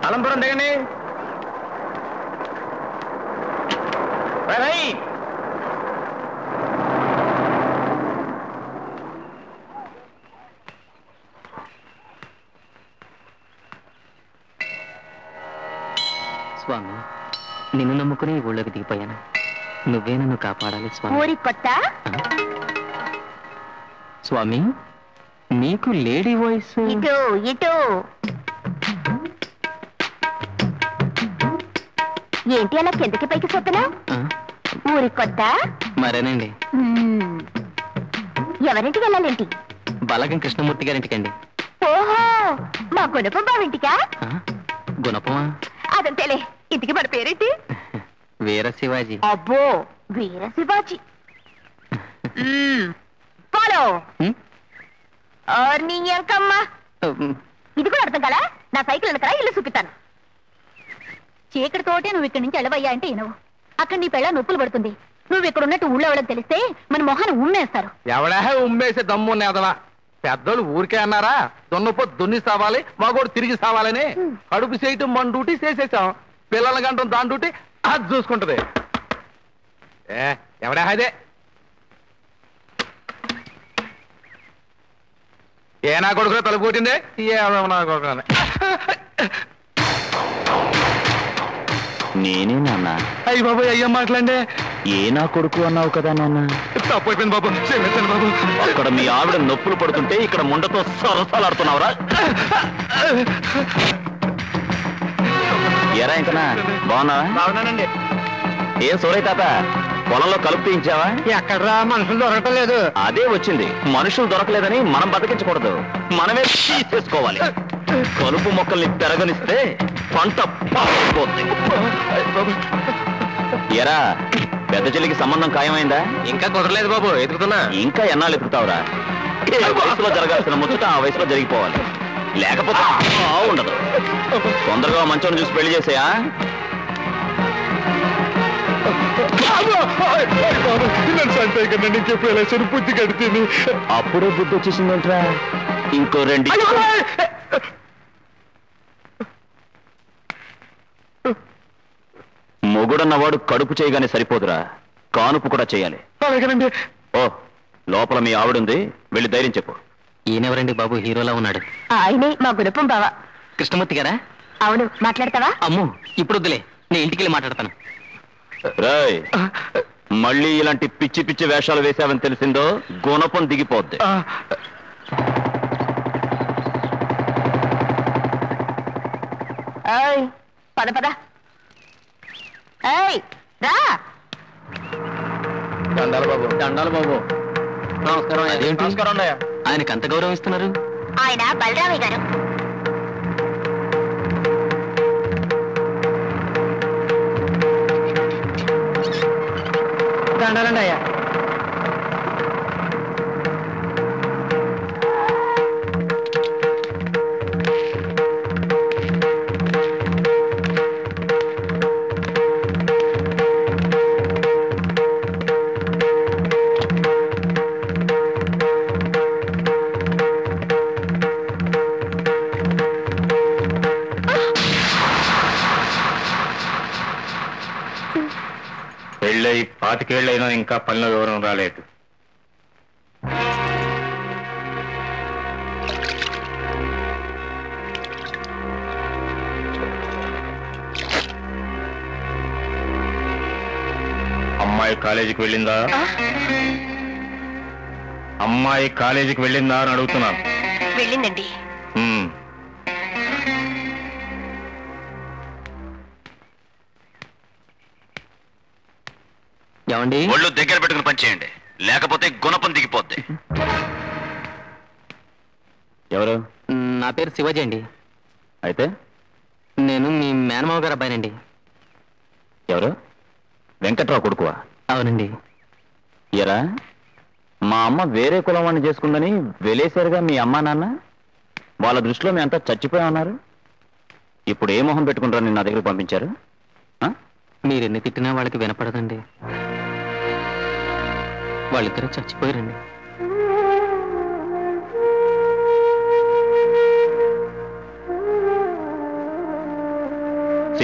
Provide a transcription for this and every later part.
అలంపురం దిగండి. స్వామి, నిన్ను నమ్ముకుని ఊళ్ళోకి దిగిపోయాను. నువ్వే నన్ను కాపాడాలి స్వామి. ఊరి కొత్త స్వామి, నీకు లేడీ వాయిస్. ఇటు ఇటు. ఏంటి అలా కిందకి పైకి చూస్తున్నా? ఊరి కొత్త మరేనండి. ఎవరింటికి వెళ్ళాలేంటి? బలగం కృష్ణమూర్తి గారింటికండి. ఓహో, మా గుణపం బావింటికా? గుణపమా? అదంతేలే. ఇంటికి మన పేరేంటి? వీర శివాజీ. అబ్బో, వీర శివాజీ. ఫాలో. నీ అంకమ్మా, ఇది కూడా అర్థం కదా? నా సైకిల్ వెనకరా ఇల్లు చూపిస్తాను. చీకటితోటే నువ్వు ఇక్కడి నుంచి వెళ్ళవయ్యా అంటే వినవు. అక్కడ నీ పెళ్ళ నొప్పులు పడుతుంది. నువ్వు ఇక్కడ ఉన్నట్టు ఊళ్ళో వాళ్ళకి తెలిస్తే మన మొహాన్ని ఉమ్మేస్తారు. ఎవడా ఉమ్మేసే దమ్ముని అదవా? పెద్దోళ్ళు ఊరికే అన్నారా? దున్నపో దున్ని సావాలి, మగోడు తిరిగి సావాలని. కడుపు చేయటం మన డ్యూటీ చేసేసాం. పిల్లల గంటం దాని డ్యూటీ అది చూసుకుంటది. ఎవడా అదే? ఏ నా కొడుకులో తలుపు కొట్టింది? నా కొడుకు నేనే నాన్న. అయ్యి బాబు, అయ్యా మాట్లాడే. ఏ నా కొడుకు అన్నావు కదా నాన్న. తప్పైపోయింది బాబు, క్షమించండి బాబు. అక్కడ మీ ఆవిడ నొప్పులు పడుతుంటే ఇక్కడ ముండతో సరసాలాడుతున్నావురా? ఎరా ఇంకనా బాగున్నావా? బాగున్నానండి. ఏం సూరయ్య తాత, పొలంలో కలుపు తీయించావా? ఎక్కడ్రా, మనుషులు దొరకటం లేదు. అదే వచ్చింది. మనుషులు దొరకలేదని మనం బతికించకూడదు, మనమే తీసేసుకోవాలి. కలుపు మొక్కల్ని పెరగనిస్తే పంట పాడైపోతుంది. ఎరా, పెద్ద చెల్లికి సంబంధం ఖాయమైందా? ఇంకా కుదరలేదు బాబు, ఎదుగుతున్నా. ఇంకా ఎన్నాళ్ళు ఎదుగుతావురా? ఏ వయసులో జరగాల్సిన ముచ్చట ఆ వయసులో జరిగిపోవాలి, లేకపోతే ఉండదు. తొందరగా మంచోని చూసి పెళ్లి చేసేయా? బుద్ధి కడితేని అప్పుడే బుద్ధి వచ్చేసిందేంట్రా? ఇంకో రెండు. మొగుడన్నవాడు కడుపు చేయగానే సరిపోదురా, కానుపు కూడా చేయాలి. ఓ, లోపల మీ ఆవిడుంది, వెళ్ళి ధైర్యం చెప్పు. ఈయనెవరండి బాబు, హీరోలా ఉన్నాడు? ఆయనే మా గుణపం బావ. కృష్ణమూర్తి గారా? అవును, మాట్లాడతావా? అమ్ము, ఇప్పుడు వద్దులే, నేను ఇంటికి వెళ్ళి మాట్లాడతాను. రాయ్, మళ్ళీ ఇలాంటి పిచ్చి పిచ్చి వేషాలు వేశావని తెలిసిందో గుణపం దిగిపోద్ది. పద పద. రా. దండాలు బాబు. దండాలు బాబు. నమస్కారం. నమస్కారం. ఆయనకి అంత గౌరవం ఇస్తున్నారు? ఆయన బలరామయ్య గారు. దండాలండి అయ్యా. పెళ్ళై 25 ఏళ్ళైనా ఇంకా పనిలో వివరం రాలేదు. అమ్మాయి కాలేజీకి వెళ్ళిందా? అమ్మాయి కాలేజీకి వెళ్ళిందా అని అడుగుతున్నాను. వెళ్ళిందండి. ఏమండి, ఒళ్ళు దగ్గర పెట్టుకుని పనిచేయండి, లేకపోతే గుణపం దిగిపోద్ది. ఎవరు? నా పేరు శివాజీ అండి. అయితే నేను మీ మేనమావ గారు అబ్బాయినండి. ఎవరు? వెంకట్రావు కొడుకువా? అవునండి. ఎరా, మా అమ్మ వేరే కులం వాడిని చేసుకుందని వెలేశారుగా మీ అమ్మా నాన్న. వాళ్ళ దృష్టిలో మీ అంతా చచ్చిపోయా ఉన్నారు. ఇప్పుడు ఏ మొహం పెట్టుకుంటారని నా దగ్గర పంపించారు? మీరెన్ని తిట్టినా వాళ్ళకి వినపడదండి. వాళ్ళిద్దరూ చచ్చిపోయారండి.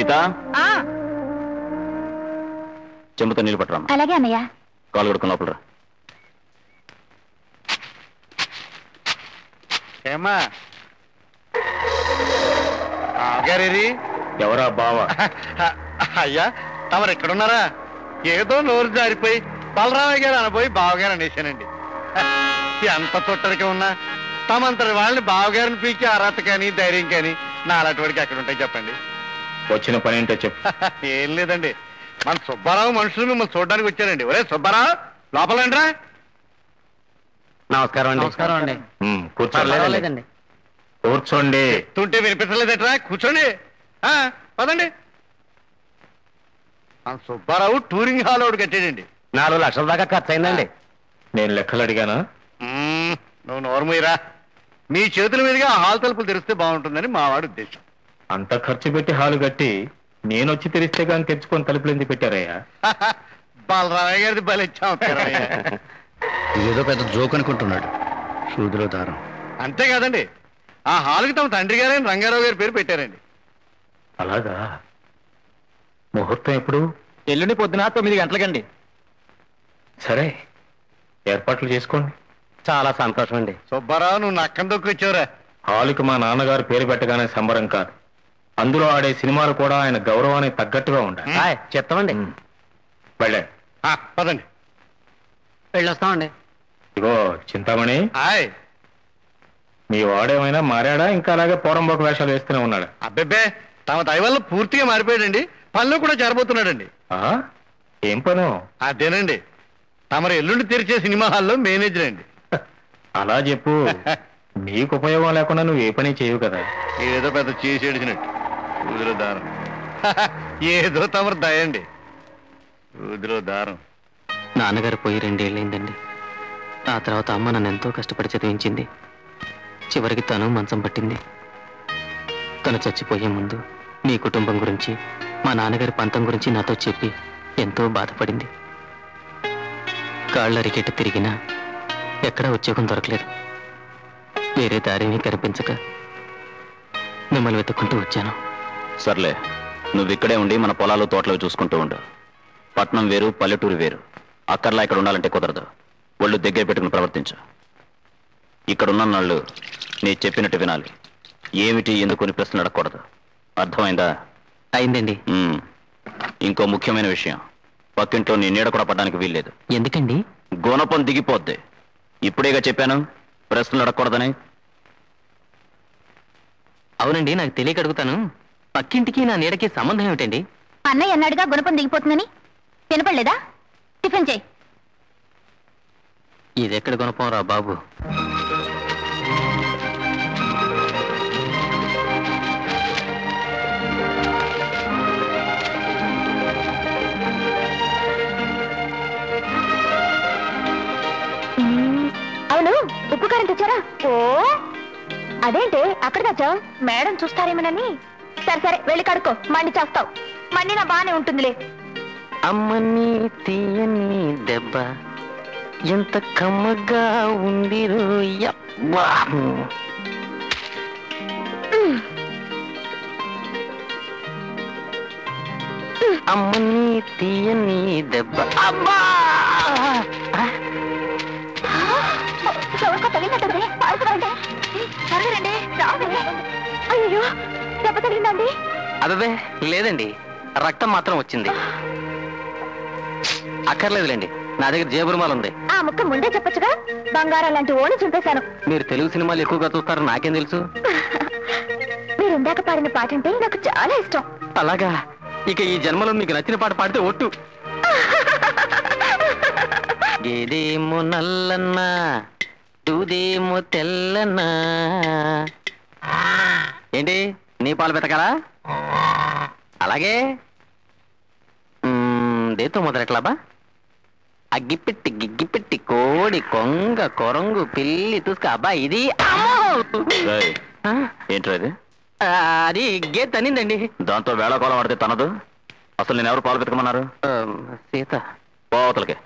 సీత చెంబుతో నీళ్ళు పట్టరామ్మా. అలాగే అన్నయ్య. కాలు కొడుకుని లోపలరా. ఏమ్మా గారి ఎవరా బావా? అయ్యా తమరు ఎక్కడున్నారా? ఏదో నోరు జారిపోయి బలరామయ్య గారు అనబోయి బావగారు అనేసానండి. ఎంత తొట్టడికి ఉన్నా తమంతటి వాళ్ళని బావగారిని పీకి అర్హత కానీ ధైర్యం కానీ నా అలాంటి వాడికి ఎక్కడ ఉంటాయి చెప్పండి. వచ్చిన పని ఏంటో చెప్పు. ఏం లేదండి, మన సుబ్బారావు మనుషులు మిమ్మల్ని చూడడానికి వచ్చారండి. ఒరే సుబ్బారావు లోపలండిరా. నమస్కారం అండి. నమస్కారం అండి. కూర్చోలేదండి. కూర్చోండి. తుంటే వినిపించలేదట్రా, కూర్చోండి. పదండి. మన సుబ్బారావు టూరింగ్ హాల్ ఒకటి కట్టాడండి. 4 లక్షల దాకా ఖర్చు అయిందండి. నేను లెక్కలు అడిగాను. నువ్వు నోరుమూయరా. మీ చేతుల మీదుగా హాల్ తలుపులు తెరిస్తే బాగుంటుందని మా వాడి ఉద్దేశం. అంత ఖర్చు పెట్టి హాలు కట్టి నేను వచ్చి తెరిస్తే కానీ తెచ్చుకొని తలుపులు ఎందుకు పెట్టారయ్యా? బాలరామయ్య గారిది బలిచ్చాం. ఏదో పెద్ద జోక్ అనుకుంటున్నాడు. సూదిలో దారం. అంతేకాదండి, ఆ హాల్కి తమ తండ్రి గారైన రంగారావు గారి పేరు పెట్టారండి. అలాగా? ముహూర్తం ఎప్పుడు? ఎల్లుండి పొద్దున 9 గంటలకండి. సరే, ఏర్పాట్లు చేసుకోండి. చాలా సంతోషం అండి. సుబ్బారావు నువ్వు నక్కం దొక్కొచ్చావురా. హాలుకి మా నాన్నగారు పేరు పెట్టగానే సంబరం కాదు, అందులో ఆడే సినిమాలు కూడా ఆయన గౌరవానికి తగ్గట్టుగా ఉండాలి. చెప్తామండి. వెళ్ళండి. పదండి. వెళ్ళొస్తామండి. ఇగో చింతామణి, హాయ్. మీ వాడేమైనా మారాడా, ఇంకా అలాగే పోరంబోకు వేషాలు వేస్తూనే ఉన్నాడు? అబ్బెబ్బే, తమ దయ వల్ల పూర్తిగా మారిపోయాడండి. పనిలో కూడా చేరబోతున్నాడండి. ఏం పను? అదేనండి, తమరు ఎల్లుండి తెరిచే సినిమా హాల్లో మేనేజర్ అండి. అలా చెప్పు. నీకు ఉపయోగం లేకుండా నువ్వు ఏ పని చేయవు కదా. ఏదో పెద్ద చేసి ఏడిచినట్టు. ఊదిలో దారం. ఏదో తమరు దయండి. ఊదిలో దారం. నాన్నగారు పోయి 2 ఏళ్ళైందండి. ఆ తర్వాత అమ్మ నన్ను ఎంతో కష్టపడి చదివించింది. చివరికి తను మంచం పట్టింది. తను చచ్చిపోయే ముందు మీ కుటుంబం గురించి, మా నాన్నగారి పంతం గురించి నాతో చెప్పి ఎంతో బాధపడింది. కాళ్ళ రికెట్ తిరిగినా ఎక్కడా ఉద్యోగం దొరకలేదు. వేరే దారిని కనిపించక మిమ్మల్ని వెతుక్కుంటూ వచ్చాను. సర్లే, నువ్వు ఇక్కడే ఉండి మన పొలాలు తోటలు చూసుకుంటూ ఉండు. పట్నం వేరు, పల్లెటూరు వేరు. అక్కర్లా ఇక్కడ ఉండాలంటే కుదరదు. ఒళ్ళు దగ్గర పెట్టుకుని ప్రవర్తించు. ఇక్కడున్న నాళ్ళు నీ చెప్పినట్టు వినాలి. ఏమిటి ఎందుకొని ప్రశ్నలు అడగకూడదు. అర్థమైందా? అయిందండి. ఇంకో ముఖ్యమైన విషయం, పక్కింట్లో నీ నీడ కూడా పడడానికి వీల్లేదు. ఎందుకండి? గుణపం దిగిపోద్ది. ఇప్పుడేగా చెప్పాను ప్రశ్నలు అడగకూడదని. అవునండి, నాకు తెలియక అడుగుతాను. పక్కింటికి నా నీడకి సంబంధం ఏమిటండి? అన్నయ్య అన్నాడుగా గుణపం దిగిపోతుందని. వినపడలేదా? టిఫిన్ చేయి. ఇదెక్కడ గుణపం రా బాబు. అవును, ఉప్పు కారం తెచ్చారా? ఓ అదేంటి అక్కడ తెచ్చావు? మేడం చూస్తారేమోనని. సరే సరే, వెళ్ళి కడుక్కో. మండి చేస్తావు. మండినా బానే ఉంటుందిలే. అమ్మని తీయని దెబ్బ ఎంత కమ్మగా ఉంది రోయ్య. అమ్మని తీయని దెబ్బ. అబ్బా! అయ్యో, దెబ్బ తగిలిందండి. అదే లేదండి, రక్తం మాత్రం వచ్చింది. అక్కర్లేదులేండి, నా దగ్గర జేబురుమాలు ఉంది. ఆ ముక్క ముందే చెప్పొచ్చుగా. బంగారం లాంటి ఓణి చింపేశాను. మీరు తెలుగు సినిమాలు ఎక్కువగా చూస్తారని నాకేం తెలుసు? మీరు ఇందాక పాడిన పాట అంటే నాకు చాలా ఇష్టం. అలాగా? ఇక ఈ జన్మలో మీకు నచ్చిన పాట పాడితే ఒట్టు. గేదేమో నల్లన్న, దూదేమో తెల్లన్న. ఏంటి, నీ పాలు పెతకాలా? అలాగే దేతో మొదలెట్లాబా? అగ్గిపెట్టి గిగ్గిపెట్టి కోడి కొంగ కొరంగు పిల్లి తుసుక. అబ్బా ఇది ఏంట్రా ఇది? అది గేట్ తనిందండి. దాంతో వేళకోళం ఆడితే తనదు. అసలు నేను ఎవరు పాలు పెతకమన్నారు? సీత. పోవతలకే.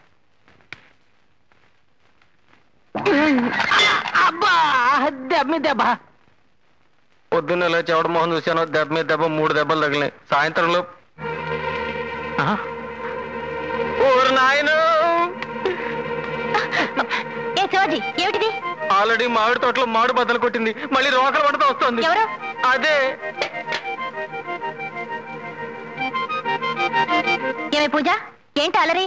అబ్బా దెబ్బ దెబ్బ. పొద్దున్న ఇలా చెవడ మొహం చూశాను, దెబ్బ మీద దెబ్బ 3 దెబ్బలు తగిలినాయి. సాయంత్రంలో ఓరు నాయను, ఏ శివాజీ ఏమిటిది? ఆల్రెడీ మామిడి తోటలో మామిడి బద్దలు కొట్టింది, మళ్ళీ రోకలు పడుతూ వస్తుంది. ఎవరు? అదే. ఏమే పూజ, ఏంటి అల్లరి?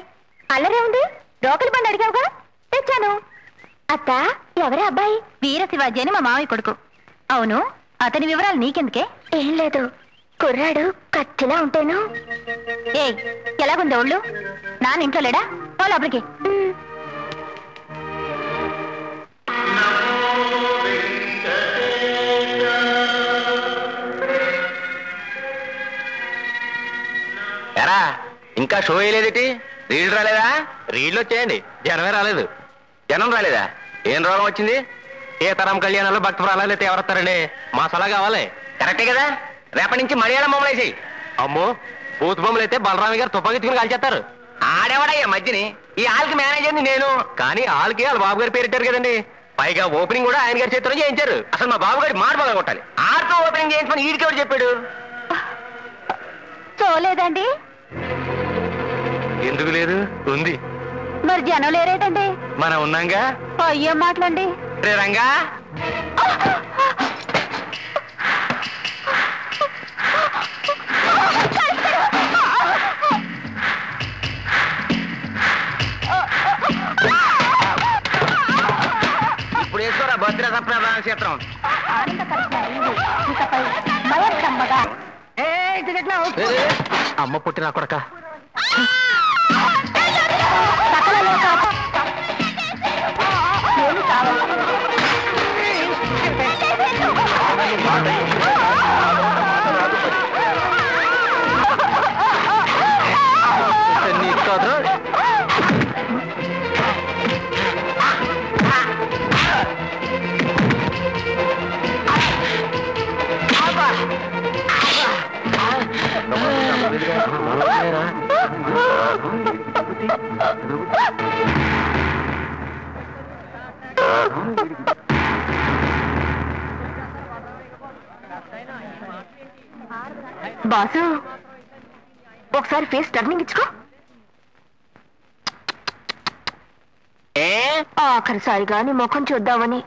అల్లరే ఉంది, రోకలి బండి అడిగావుగా, తెచ్చాను. అత్త, ఎవరే అబ్బాయి? వీర శివాజీ అని మా మామయ్య కొడుకు. అవును, అతని వివరాలు నీకెందుకే? ఏం లేదు, కుర్రాడు కత్తిలా ఉంటేను. ఏ ఎలాగుంది ఒళ్ళు? నాన్న ఇంట్లో లేడా? పో లోపలికి. ఎరా ఇంకా షో వేయలేదేటి? రీళ్లు రాలేదా? రీళ్లు వచ్చేయండి, జనమే రాలేదు. జనం రాలేదా? ఏం రోగం వచ్చింది? ఏ తరం కళ్యాణాలు భక్త ప్రాణాలు ఎవరొస్తారండి? మా సలహా కావాలి. కరెక్టే కదా, రేపటి నుంచి మలయాళం బొమ్మలు వేసాయి. అమ్మో, బూత్ బొమ్మలు అయితే బలరామి గారు తుపాకెత్తుకుని కాల్చేస్తారు. ఆడేవాడయ్యా మధ్యని, ఈ ఆల్కి మేనేజర్ని నేను. కానీ ఆల్కి వాళ్ళ బాబు గారు పేరెట్టారు కదండి. పైగా ఓపెనింగ్ కూడా ఆయన గారి చేతిలో చేయించారు. అసలు మా బాబు గారి మాట బాగా కొట్టాలి. ఆర్తో ఓపెనింగ్ చేయించమని ఈడికెవడు చెప్పాడు? చూడలేదండి. ఎందుకు లేదు? ఉంది. మరి జనం లేరేటండి? మనం ఉన్నాంగా. అయ్యో మాటలండి. రే రంగా, ఇప్పుడు వేసుకోరా భద్రతా ప్రధాన క్షేత్రం. అమ్మ పుట్టిన కొడక. నీకు కాదు. బాసు, ఒకసారి ఫేస్ టర్నింగ్ ఇచ్చుకో. ఆఖరిసారిగా నీ ముఖం చూద్దామని.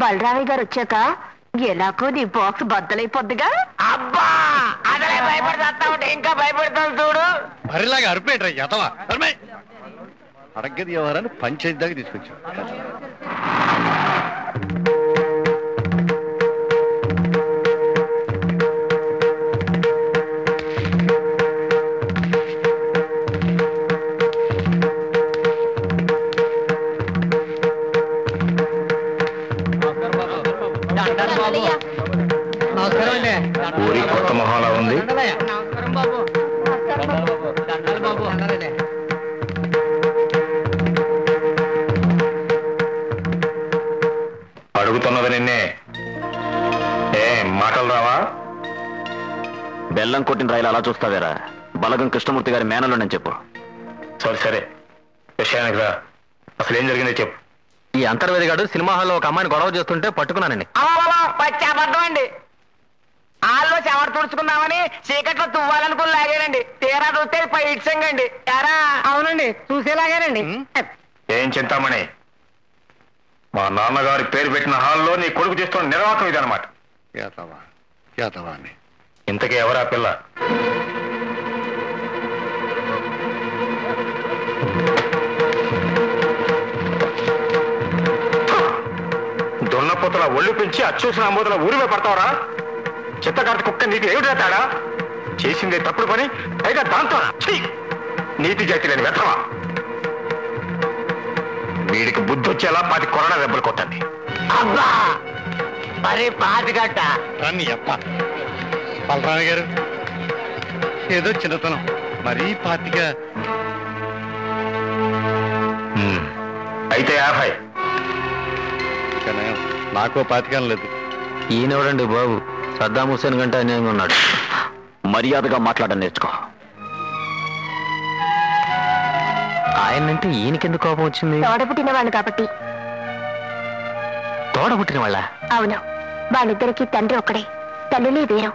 బలరామయ్య గారు వచ్చాక ఎలాగో నీ బాక్స్ బద్దలైపోద్దిగా. అబ్బా, అదలే భయపడతా ఉంటే ఇంకా భయపడతాను చూడు. మరిలాగా అరిపేట్రా ఎదవా. అడగ్గది ఎవరని పంచాయతీ దాకా తీసుకొచ్చావు. ఊరి కొత్త మొహాలా ఉంది. అడుగుతున్నది నిన్నే. మాటలు రావా? బెల్లం కొట్టిన రైలు అలా చూస్తావేరా? బలగం కృష్ణమూర్తి గారి మేనలుండని చెప్పు. సరే సరే, విషయానికి రా. అసలు ఏం జరిగిందో చెప్పు. ఈ అంతర్వేదిగాడు సినిమా హాల్లో ఒక అమ్మాయిని గొడవ చేస్తుంటే పట్టుకున్నానండి. పచ్చబద్ధం అండి. ఆల్లో చెవట తుడుచుకుందామని చీకట్లో తువ్వాలనుకుని లాగానండి. తీరా చూస్తే పైడ్సంగండి. ఎరా? అవునండి, చూసేలాగానండి. ఏం చింతామణి, మా నాన్నగారి పేరు పెట్టిన హాల్లో నీ కొడుకు చేస్తున్న నిర్వాహకం ఇదనమాట. ఇంతకీ ఎవరా పిల్ల? దున్నపోతల ఒళ్ళు పెంచి అచ్చూసిన అమ్మోతుల ఊరిలో పడతావరా? చిత్తకార్త కుక్క నీకు ఏమిటి తేడా? చేసిందే తప్పుడు పని, పైగా దాంతో నీతి జాతి లేని వ్యర్థమా? వీడికి బుద్ధి వచ్చేలా 10 కొరడా దెబ్బలు కొట్టండి. అబ్బా, మరి 10 గంట రాని అప్ప. బలరామయ్య గారు, ఏదో చిన్నతనం, మరీ 25. అయితే 50. నాకు 25 లేదు. ఈయనెవడండి బాబు? సద్దాం హుస్సేన్ కంటే అన్యాయంగా ఉన్నాడు. మర్యాదగా మాట్లాడని నేర్చుకో. ఆయనంటే ఈయనకెందుకు కోపం వచ్చింది? తోడబుట్టిన వాళ్ళు కాబట్టి. తోడబుట్టిన వాళ్ళ? అవును, వాళ్ళిద్దరికీ తండ్రి ఒక్కడే, తల్లులే వేరు.